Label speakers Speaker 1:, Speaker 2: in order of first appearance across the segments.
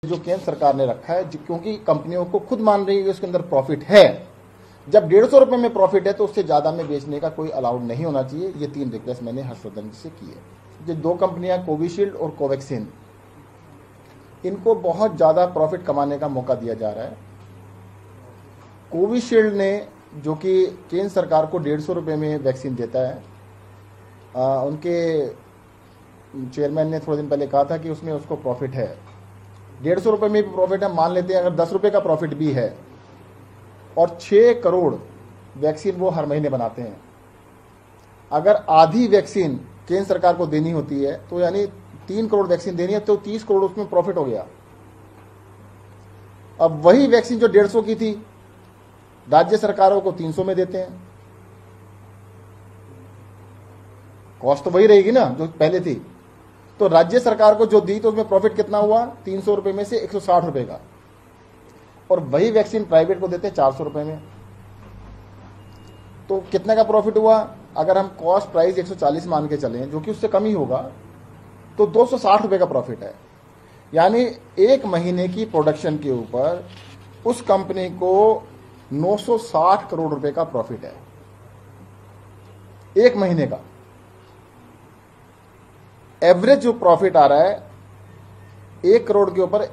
Speaker 1: जो केंद्र सरकार ने रखा है, क्योंकि कंपनियों को खुद मान रही है कि उसके अंदर प्रॉफिट है। जब 150 रुपए में प्रॉफिट है तो उससे ज्यादा में बेचने का कोई अलाउड नहीं होना चाहिए। ये 3 रिक्वेस्ट मैंने हर्षवर्धन जी से की है। ये 2 कंपनियां कोविशील्ड और कोवैक्सीन, इनको बहुत ज्यादा प्रॉफिट कमाने का मौका दिया जा रहा है। कोविशील्ड ने, जो कि केंद्र सरकार को 150 रुपए में वैक्सीन देता है, उनके चेयरमैन ने थोड़े दिन पहले कहा था कि उसमें उसको प्रॉफिट है। 150 रुपए में भी प्रॉफिट है, मान लेते हैं अगर 10 रुपए का प्रॉफिट भी है, और 6 करोड़ वैक्सीन वो हर महीने बनाते हैं। अगर आधी वैक्सीन केंद्र सरकार को देनी होती है तो यानी 3 करोड़ वैक्सीन देनी है, तो 30 करोड़ उसमें प्रॉफिट हो गया। अब वही वैक्सीन जो 150 की थी, राज्य सरकारों को 300 में देते हैं। कॉस्ट तो वही रहेगी ना जो पहले थी। तो राज्य सरकार को जो दी तो उसमें प्रॉफिट कितना हुआ? 300 रुपए में से 160 रुपए का। और वही वैक्सीन प्राइवेट को देते हैं 400 रुपए में। तो कितने का प्रॉफिट हुआ? अगर हम कॉस्ट प्राइस 140 मान के चलें, जो कि उससे कम ही होगा, तो 260 रुपए का प्रॉफिट है। यानी 1 महीने की प्रोडक्शन के ऊपर उस कंपनी को 960 करोड़ रुपए का प्रॉफिट है, 1 महीने का। एवरेज जो प्रॉफिट आ रहा है 1 करोड़ के ऊपर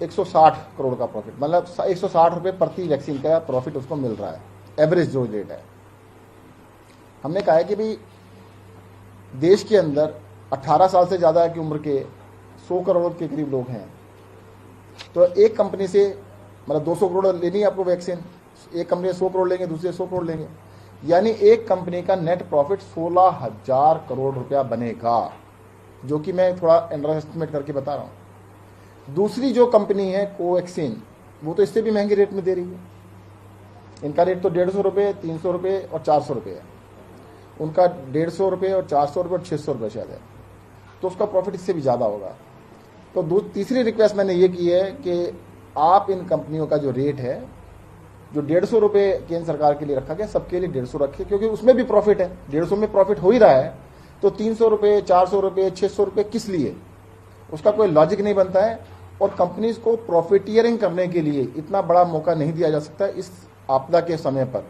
Speaker 1: 160 करोड़ का प्रॉफिट, मतलब 160 रुपए प्रति वैक्सीन का प्रॉफिट उसको मिल रहा है, एवरेज जो रेट है। हमने कहा है कि भाई देश के अंदर 18 साल से ज्यादा की उम्र के 100 करोड़ के करीब लोग हैं। तो एक कंपनी से मतलब 200 करोड़ लेनी है आपको वैक्सीन, एक कंपनी 100 करोड़ लेंगे, दूसरे 100 करोड़ लेंगे, यानी एक कंपनी का नेट प्रॉफिट 16,000 करोड़ रुपया बनेगा, जो कि मैं थोड़ा अंडर एस्टिमेट करके बता रहा हूं। दूसरी जो कंपनी है कोवैक्सीन, वो तो इससे भी महंगे रेट में दे रही है। इनका रेट तो 150 रुपये, 300 रुपये और 400 रुपये है। उनका 150 रुपये और 400 रुपये और 600 रुपये शायद है, तो उसका प्रॉफिट इससे भी ज़्यादा होगा। तो तीसरी रिक्वेस्ट मैंने ये की है कि आप इन कंपनियों का जो रेट है, जो 150 रुपये केंद्र सरकार के लिए रखा गया, सबके लिए 150 रखे, क्योंकि उसमें भी प्रॉफिट है। 150 में प्रॉफिट हो ही रहा है, तो 300 रुपये, 400 रुपये, 600 रुपये किस लिए? उसका कोई लॉजिक नहीं बनता है। और कंपनीज को प्रॉफिटियरिंग करने के लिए इतना बड़ा मौका नहीं दिया जा सकता इस आपदा के समय पर।